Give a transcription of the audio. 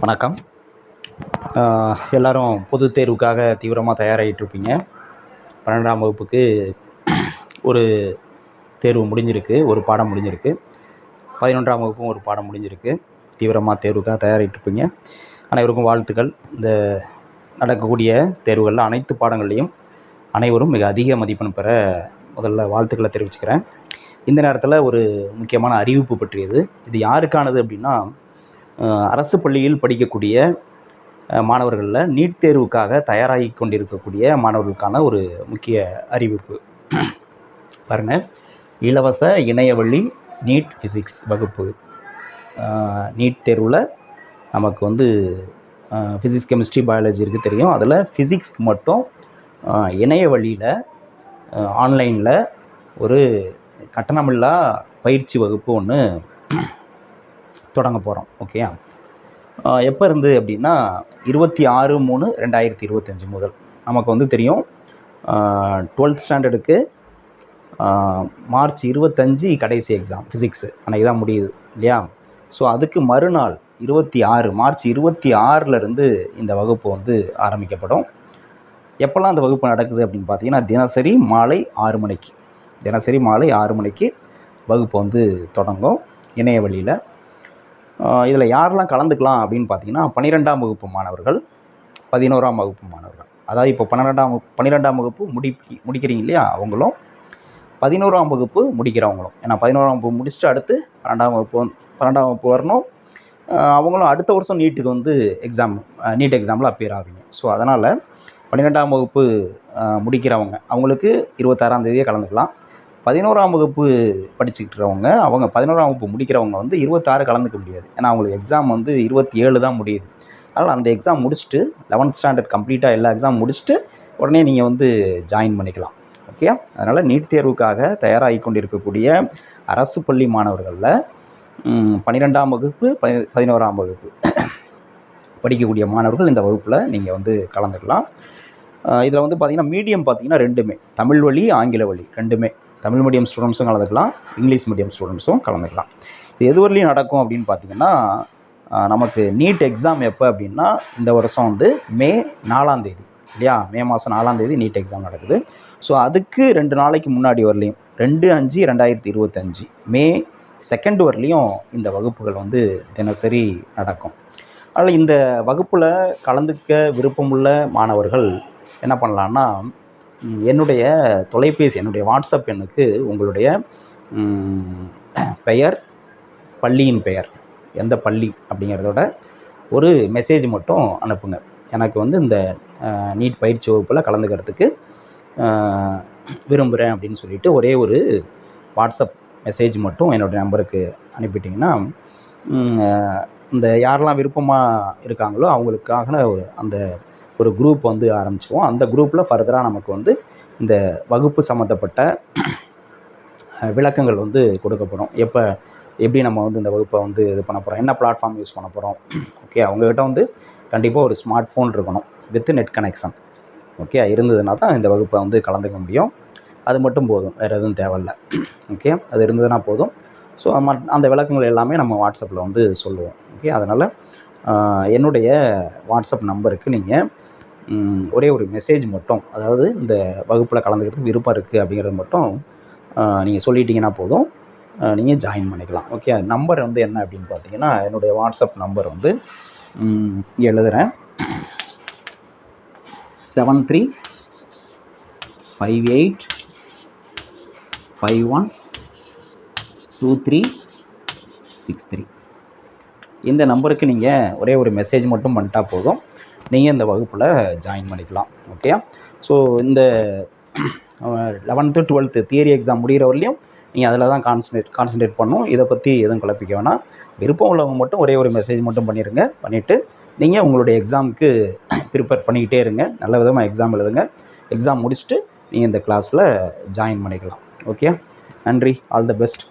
வணக்கம். எல்லோரும் பொதுத் தேர்வுக்காக தீவிரமாக தயாராகிட்ருப்பீங்க. 12ஆம் வகுப்புக்கு ஒரு தேர்வு முடிஞ்சிருக்கு, ஒரு பாடம் முடிஞ்சிருக்கு. 11ஆம் வகுப்பும் ஒரு பாடம் முடிஞ்சிருக்கு. தீவிரமாக தேர்வுக்காக தயாராகிட்ருப்பீங்க. அனைவருக்கும் வாழ்த்துக்கள். இந்த நடக்கக்கூடிய தேர்வுகளில் அனைத்து பாடங்கள்லேயும் அனைவரும் மிக அதிக மதிப்பெண் பெற முதல்ல வாழ்த்துக்களை தெரிவிச்சுக்கிறேன். இந்த நேரத்தில் ஒரு முக்கியமான அறிவிப்பு பற்றியது. இது யாருக்கானது அப்படின்னா, அரசு பள்ளியில் படிக்கக்கூடிய மாணவர்களில் நீட் தேர்வுக்காக தயாராகி கொண்டிருக்கக்கூடிய மாணவர்களுக்கான ஒரு முக்கிய அறிவிப்பு. பாருங்கள், இலவச இணையவழி நீட் ஃபிசிக்ஸ் வகுப்பு. நீட் தேர்வில் நமக்கு ஃபிசிக்ஸ், கெமிஸ்ட்ரி, பயாலஜி இருக்குது தெரியும். அதில் ஃபிசிக்ஸ்க்கு மட்டும் இணைய வழியில் ஆன்லைனில் ஒரு கட்டணமில்லா பயிற்சி வகுப்பு ஒன்று தொடங்க போகிறோம். ஓகே, எப்போ இருந்து அப்படின்னா 26/3/2025 முதல். நமக்கு தெரியும், 12th ஸ்டாண்டர்டுக்கு மார்ச் 25 கடைசி எக்ஸாம் ஃபிசிக்ஸு, அன்றைக்கி தான் முடியுது இல்லையா? ஸோ அதுக்கு மறுநாள் 26 மார்ச் 26லேருந்து இந்த வகுப்பு ஆரம்பிக்கப்படும். எப்போல்லாம் அந்த வகுப்பு நடக்குது அப்படின்னு பார்த்தீங்கன்னா, தினசரி மாலை 6 மணிக்கு வகுப்பு தொடங்கும் இணைய வழியில். இதில் யாரெல்லாம் கலந்துக்கலாம் அப்படின்னு பார்த்தீங்கன்னா, 12ஆம் வகுப்பு மாணவர்கள், 11ஆம் வகுப்பு மாணவர்கள். அதாவது இப்போ 12ஆம் வகுப்பு முடிக்கிறீங்க இல்லையா, அவங்களும் 11ஆம் வகுப்பு முடிக்கிறவங்களும். ஏன்னா 11ஆம் வகுப்பு முடிச்சுட்டு அடுத்து 12ஆம் வகுப்பு வரணும். அவங்களும் அடுத்த வருஷம் நீட்டுக்கு நீட் எக்ஸாமில் அப்பியர் ஆவீங்க. ஸோ அதனால் 12ஆம் வகுப்பு முடிக்கிறவங்க அவங்களுக்கு 26ஆம் தேதியே கலந்துக்கலாம். 11ஆம் வகுப்பு படிச்சுக்கிட்டு இருக்கிறவங்க, அவங்க 11ஆம் வகுப்பு முடிக்கிறவங்க 26 கலந்துக்க முடியாது. ஏன்னா அவங்களுக்கு எக்ஸாம் 27 தான் முடியுது. அதனால் அந்த எக்ஸாம் முடிச்சுட்டு 11th ஸ்டாண்டர்ட் கம்ப்ளீட்டாக எல்லா எக்ஸாம் முடிச்சுட்டு உடனே நீங்கள் ஜாயின் பண்ணிக்கலாம். ஓகே, அதனால் நீட் தேர்வுக்காக தயாராகி கொண்டிருக்கக்கூடிய அரசு பள்ளி மாணவர்களில் 12ஆம் வகுப்பு 11ஆம் வகுப்பு படிக்கக்கூடிய மாணவர்கள் இந்த வகுப்பில் நீங்கள் கலந்துக்கலாம். இதில் பார்த்திங்கன்னா மீடியம் பார்த்திங்கன்னா ரெண்டுமே, தமிழ் வழி, ஆங்கில வழி ரெண்டுமே. தமிழ் மீடியம் ஸ்டூடெண்ட்ஸும் கலந்துக்கலாம், இங்கிலீஷ் மீடியம் ஸ்டூடெண்ட்ஸும் கலந்துக்கலாம். இது எது வரலையும் நடக்கும் அப்படின்னு பார்த்திங்கன்னா, நமக்கு நீட் எக்ஸாம் எப்போ அப்படின்னா, இந்த வருஷம் மே 4ஆம் தேதி இல்லையா? மே மாதம் 4ஆம் தேதி நீட் எக்ஸாம் நடக்குது. ஸோ அதுக்கு 2 நாளைக்கு முன்னாடி வரலையும் 2/5/2025 மே 2 வரலையும் இந்த வகுப்புகள் தினசரி நடக்கும். அதனால் இந்த வகுப்பில் கலந்துக்க விருப்பமுள்ள மாணவர்கள் என்ன பண்ணலான்னா, என்னுடைய தொலைபேசி, என்னுடைய வாட்ஸ்அப் எண்ணுக்கு உங்களுடைய பெயர், பள்ளியின் பெயர், எந்த பள்ளி அப்படிங்கிறதோட ஒரு மெசேஜ் மட்டும் அனுப்புங்க. எனக்கு இந்த நீட் பயிற்சி வகுப்பில் கலந்துக்கிறதுக்கு விரும்புகிறேன் அப்படின்னு சொல்லிட்டு ஒரே ஒரு வாட்ஸ்அப் மெசேஜ் மட்டும் என்னுடைய நம்பருக்கு அனுப்பிட்டிங்கன்னா, இந்த யாரெல்லாம் விருப்பமாக இருக்காங்களோ அவங்களுக்காக ஒரு குரூப் ஆரம்பிச்சிருவோம். அந்த குரூப்பில் ஃபர்தராக நமக்கு இந்த வகுப்பு சம்மந்தப்பட்ட விளக்கங்கள் கொடுக்கப்படும். எப்படி நம்ம இந்த வகுப்பை இது பண்ண போகிறோம், என்ன பிளாட்ஃபார்ம் யூஸ் பண்ண போகிறோம். ஓகே, அவங்ககிட்ட கண்டிப்பாக ஒரு ஸ்மார்ட் ஃபோன் இருக்கணும் வித் நெட் கனெக்ஷன். ஓகே, இருந்ததுன்னா தான் இந்த வகுப்பை கலந்துக்க முடியும். அது மட்டும் போதும், வேறு எதுவும் தேவையில்லை. ஓகே, அது இருந்ததுன்னா போதும். ஸோ அந்த விளக்கங்கள் எல்லாமே நம்ம வாட்ஸ்அப்பில் சொல்லுவோம். ஓகே, அதனால் என்னுடைய வாட்ஸ்அப் நம்பருக்கு நீங்கள் ஒரே ஒரு மெசேஜ் மட்டும், அதாவது இந்த வகுப்பில் கலந்துக்கிறதுக்கு விருப்பம் இருக்குது அப்படிங்கிறது மட்டும் நீங்கள் சொல்லிட்டீங்கன்னா போதும், நீங்கள் ஜாயின் பண்ணிக்கலாம். ஓகே, நம்பர் என்ன அப்படின்னு பார்த்தீங்கன்னா, என்னுடைய வாட்ஸ்அப் நம்பர் எழுதுகிறேன். 7358512363. இந்த நம்பருக்கு நீங்கள் ஒரே ஒரு மெசேஜ் மட்டும் பண்ணிட்டா போதும், நீங்கள் இந்த வகுப்பில் ஜாயின் பண்ணிக்கலாம். ஓகே, ஸோ இந்த 11th 12th தியரி எக்ஸாம் முடிகிற வரலையும் நீங்கள் அதில் தான் கான்சன்ட்ரேட் பண்ணணும். இதை பற்றி எதுவும் குழப்பிக்க வேணாம். விருப்பம் உள்ளவங்க மட்டும் ஒரே ஒரு மெசேஜ் மட்டும் பண்ணிவிட்டு நீங்கள் உங்களுடைய எக்ஸாமுக்கு ப்ரிப்பேர் பண்ணிக்கிட்டே இருங்க. நல்ல விதமாக எக்ஸாம் எழுதுங்க. எக்ஸாம் முடிச்சுட்டு நீங்கள் இந்த கிளாஸில் ஜாயின் பண்ணிக்கலாம். ஓகே, நன்றி. All the best.